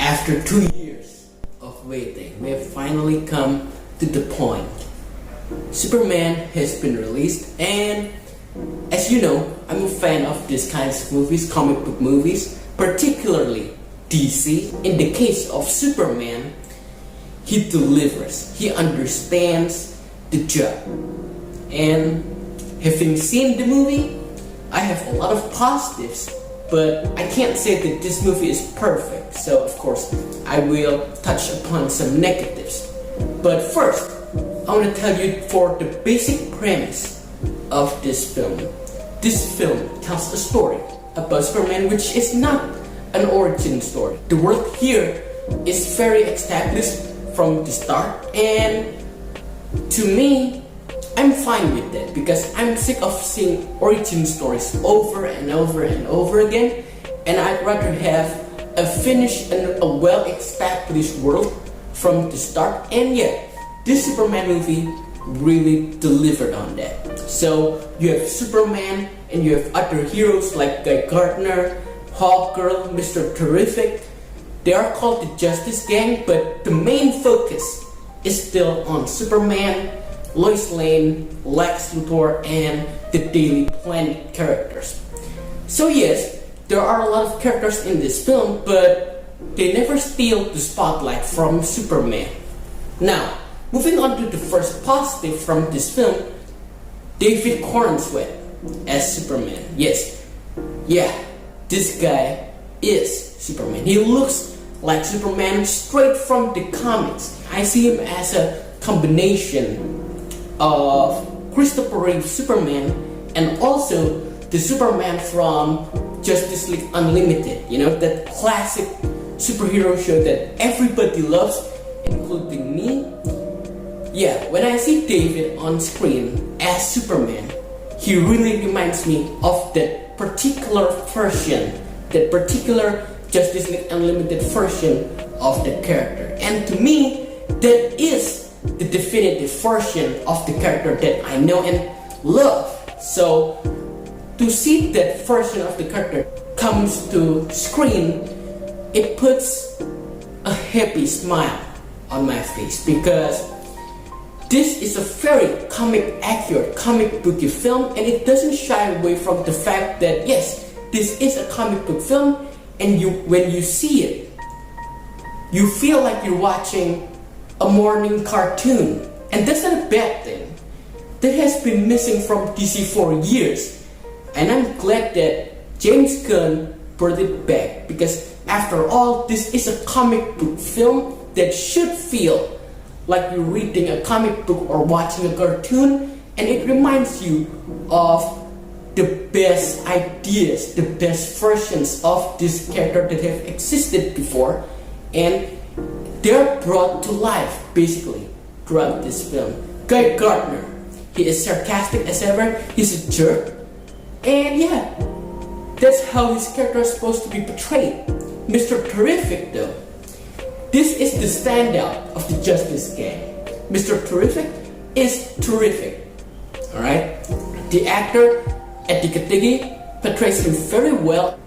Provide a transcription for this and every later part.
After 2 years of waiting, we have finally come to the point. Superman has been released, and as you know, I'm a fan of these kinds of movies, comic book movies, particularly DC. In the case of Superman, he delivers, he understands the job. And having seen the movie, I have a lot of positives, but I can't say that this movie is perfect. So of course, I will touch upon some negatives. But first, I want to tell you for the basic premise of this film. This film tells a story about Superman which is not an origin story. The world here is very established from the start, and to me, I'm fine with that because I'm sick of seeing origin stories over and over and over again, and I'd rather have a finished and a well-established world from the start. And yeah, this Superman movie really delivered on that. So you have Superman and you have other heroes like Guy Gardner, Hawkgirl, Mr. Terrific. They are called the Justice Gang, but the main focus is still on Superman, Lois Lane, Lex Luthor, and the Daily Planet characters. So yes, there are a lot of characters in this film, but they never steal the spotlight from Superman. Now, moving on to the first positive from this film, David Corenswet as Superman. Yes, yeah, this guy is Superman. He looks like Superman straight from the comics. I see him as a combination of Christopher Reeve's Superman and also the Superman from Justice League Unlimited. You know, that classic superhero show that everybody loves, including me. Yeah, when I see David on screen as Superman, he really reminds me of that particular version, that particular Justice League Unlimited version of the character. And to me, that is the definitive version of the character that I know and love. So to see that version of the character comes to screen, it puts a happy smile on my face because this is a very accurate comic booky film, and it doesn't shy away from the fact that yes, this is a comic book film, and when you see it, you feel like you're watching a morning cartoon, and that's not a bad thing. That has been missing from DC for years, and I'm glad that James Gunn brought it back because after all, this is a comic book film that should feel like you're reading a comic book or watching a cartoon, and it reminds you of the best ideas, the best versions of this character that have existed before, and they're brought to life basically throughout this film. Guy Gardner, he is sarcastic as ever, he's a jerk, and yeah, that's how his character is supposed to be portrayed. Mr. Terrific though, this is the standout of the Justice Gang. Mr. Terrific is terrific, alright? The actor, Eddie Katigi, portrays him very well.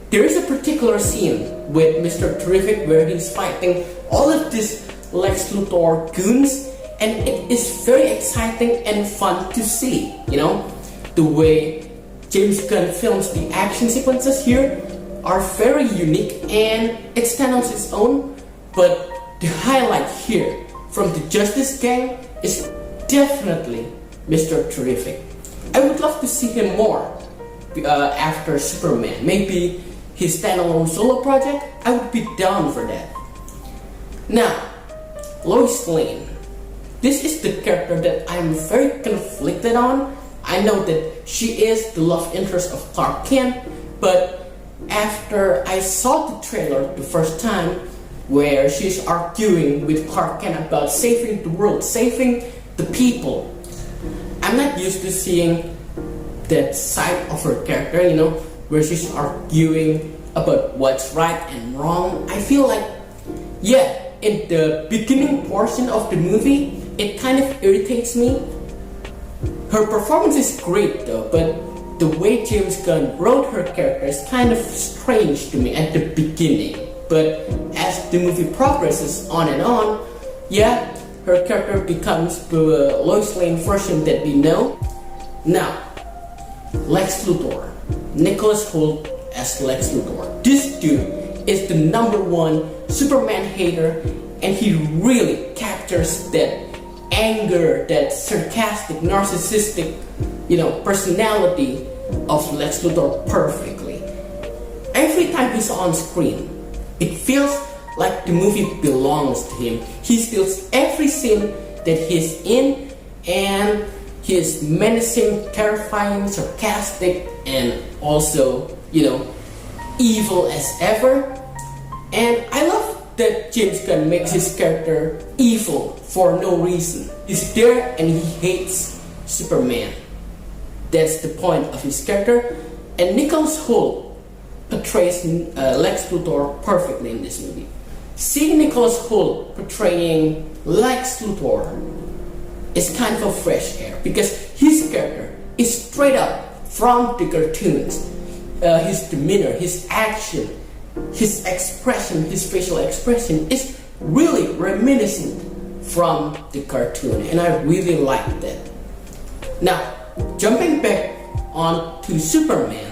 There is a particular scene with Mr. Terrific where he's fighting all of these Lex Luthor goons, and it is very exciting and fun to see. You know, the way James Gunn films the action sequences here are very unique and it stands on its own, but the highlight here from the Justice Gang is definitely Mr. Terrific. I would love to see him more after Superman. Maybe his standalone solo project, I would be down for that. Now, Lois Lane. This is the character that I'm very conflicted on. I know that she is the love interest of Clark Kent, but after I saw the trailer the first time where she's arguing with Clark Kent about saving the world, saving the people, I'm not used to seeing that side of her character, you know, where she's arguing about what's right and wrong. I feel like, yeah, in the beginning portion of the movie, it kind of irritates me. Her performance is great though, but the way James Gunn wrote her character is kind of strange to me at the beginning. But as the movie progresses on and on, yeah, her character becomes the Lois Lane version that we know. Now, Lex Luthor, Nicholas Hoult as Lex Luthor. This dude is the #1 Superman hater, and he really captures that anger, that sarcastic, narcissistic, personality of Lex Luthor perfectly. Every time he's on screen, it feels like the movie belongs to him. He steals every scene that he's in, and he is menacing, terrifying, sarcastic, and also, evil as ever. And I love that James Gunn makes his character evil for no reason. He's there and he hates Superman. That's the point of his character. And Nicholas Hoult portrays Lex Luthor perfectly in this movie. Seeing Nicholas Hoult portraying Lex Luthor is kind of a fresh air, because his character is straight up from the cartoons. His demeanor, his action, his expression, his facial expression is really reminiscent from the cartoon, and I really like that. Now, jumping back on to Superman,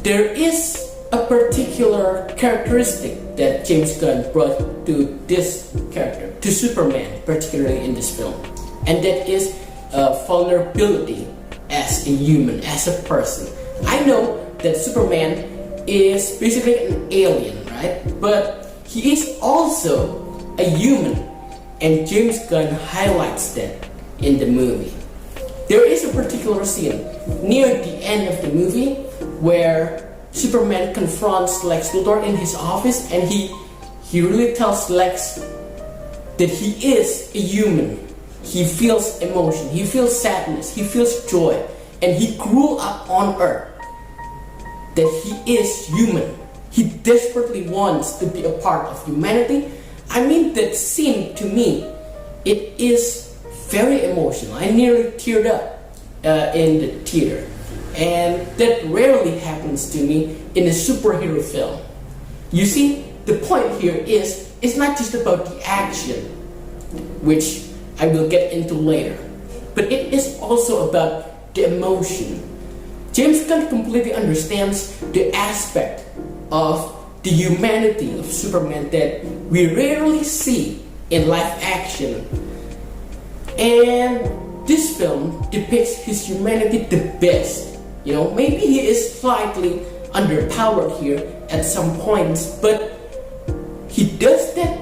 there is a particular characteristic that James Gunn brought to this character, to Superman, particularly in this film, and that is vulnerability as a human, as a person. I know that Superman is basically an alien, right? But he is also a human, and James Gunn highlights that in the movie. There is a particular scene near the end of the movie where Superman confronts Lex Luthor in his office, and he really tells Lex that he is a human. He feels emotion, he feels sadness, he feels joy, and he grew up on Earth. That he is human. He desperately wants to be a part of humanity. I mean, that scene to me, it is very emotional. I nearly teared up in the theater, and that rarely happens to me in a superhero film. You see, the point here is, it's not just about the action, which I will get into later, but it is also about the emotion. James Gunn completely understands the aspect of the humanity of Superman that we rarely see in live action. And this film depicts his humanity the best. Maybe he is slightly underpowered here at some points, but he does that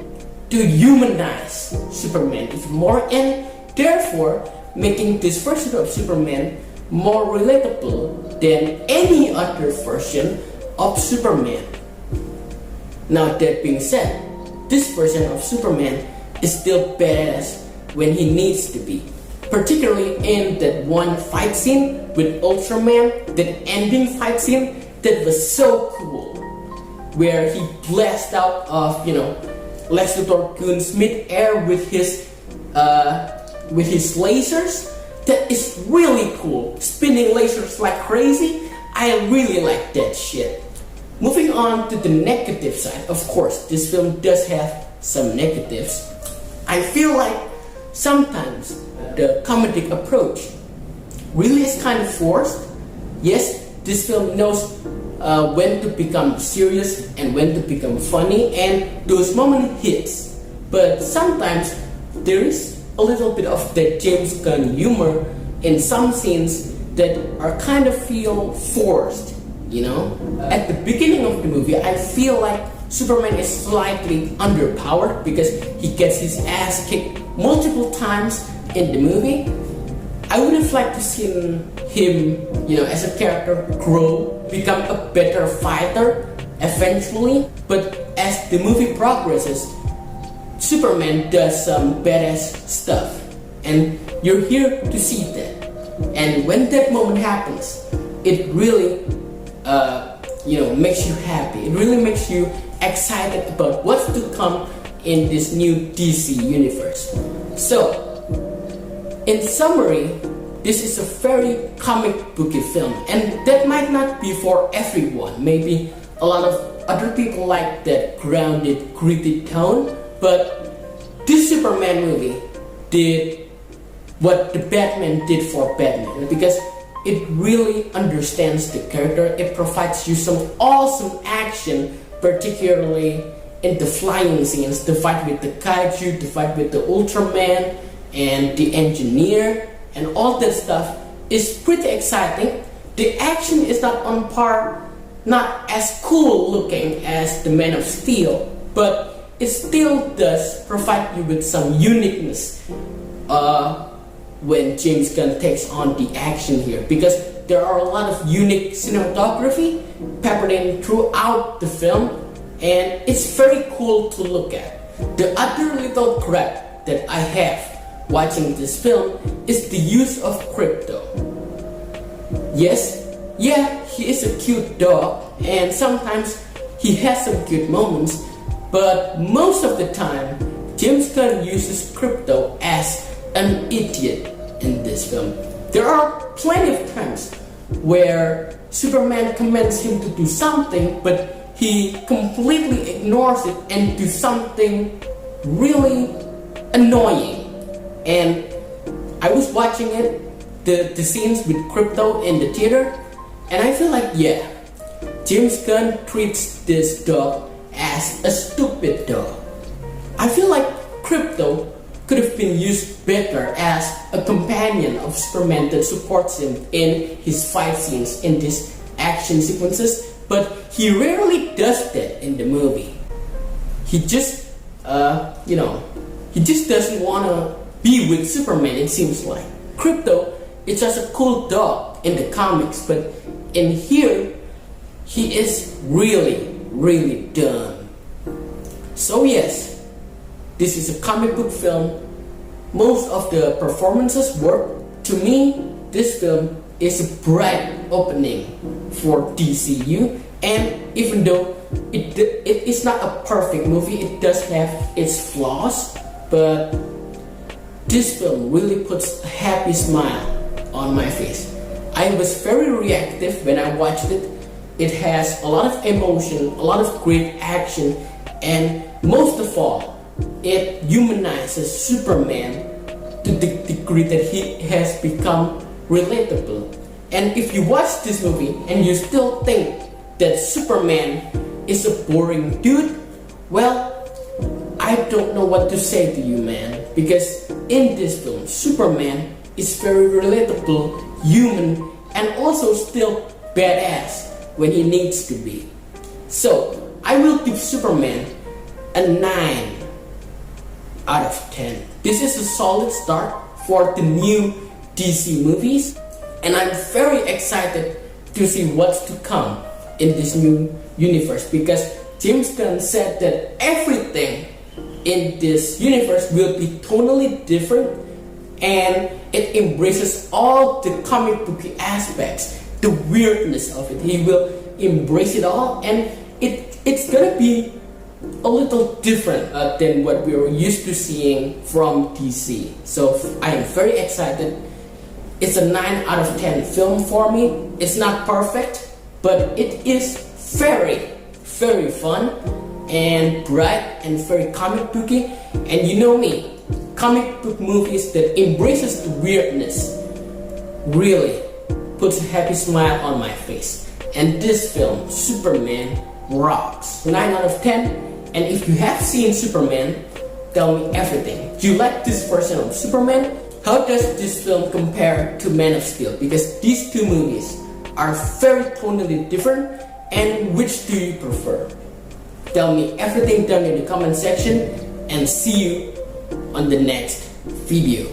to humanize Superman even more, and therefore making this version of Superman more relatable than any other version of Superman. Now, that being said, this version of Superman is still badass when he needs to be, particularly in that one fight scene with Ultraman, that ending fight scene that was so cool, where he blasts out of Lex Luthor goons mid-air with his lasers. That is really cool. Spinning lasers like crazy. I really like that shit. Moving on to the negative side, of course, this film does have some negatives. I feel like sometimes the comedic approach really is kind of forced. Yes, this film knows when to become serious and when to become funny, and those moments hits. But sometimes there is a little bit of that James Gunn humor in some scenes that are kind of feel forced, At the beginning of the movie, I feel like Superman is slightly underpowered because he gets his ass kicked multiple times in the movie. I would have liked to see him, as a character grow, become a better fighter eventually. But as the movie progresses, Superman does some badass stuff, and you're here to see that. And when that moment happens, it really, makes you happy. It really makes you excited about what's to come in this new DC universe. So, in summary, this is a very comic booky film, and that might not be for everyone. Maybe a lot of other people like that grounded, gritty tone, but this Superman movie did what the Batman did for Batman, because it really understands the character. It provides you some awesome action, particularly in the flying scenes, the fight with the kaiju, the fight with the Ultraman and the engineer, and all that stuff is pretty exciting. The action is not on par, not as cool looking as the Man of Steel, but it still does provide you with some uniqueness when James Gunn takes on the action here, because there are a lot of unique cinematography peppered in throughout the film, and it's very cool to look at. The other little gripe that I have watching this film is the use of Crypto. Yes, yeah, he is a cute dog, and sometimes he has some cute moments, but most of the time, James Gunn uses Crypto as an idiot in this film. There are plenty of times where Superman commands him to do something, but he completely ignores it and do something really annoying. And I was watching it, the scenes with Crypto in the theater, and I feel like, yeah, James Gunn treats this dog as a stupid dog. I feel like Crypto could have been used better as a companion of Superman that supports him in his fight scenes, in these action sequences, but he rarely does that in the movie. He just, he just doesn't want to be with Superman, it seems like. Crypto is just a cool dog in the comics, but in here, he is really, really dumb. So yes, this is a comic book film. Most of the performances work. To me, this film is a bright opening for DCU, and even though it is not a perfect movie, it does have its flaws, but this film really puts a happy smile on my face. I was very reactive when I watched it. It has a lot of emotion, a lot of great action, and most of all, it humanizes Superman to the degree that he has become relatable. And if you watch this movie and you still think that Superman is a boring dude, well, I don't know what to say to you, man. Because in this film, Superman is very relatable, human, and also still badass when he needs to be. So, I will give Superman a 9 out of 10. This is a solid start for the new DC movies, and I'm very excited to see what's to come in this new universe, because James Gunn said that everything in this universe will be totally different, and it embraces all the comic booky aspects, the weirdness of it. He will embrace it all, and it's gonna be a little different than what we were used to seeing from DC. So I am very excited. It's a 9 out of 10 film for me. It's not perfect, but it is very, very fun and bright and very comic booky. And you know me, comic book movies that embraces the weirdness really puts a happy smile on my face. And this film, Superman, rocks. 9 out of 10. And if you have seen Superman, tell me everything. Do you like this version of Superman? How does this film compare to Man of Steel? Because these two movies are very tonally different. And which do you prefer? Tell me everything down in the comment section, and see you on the next video.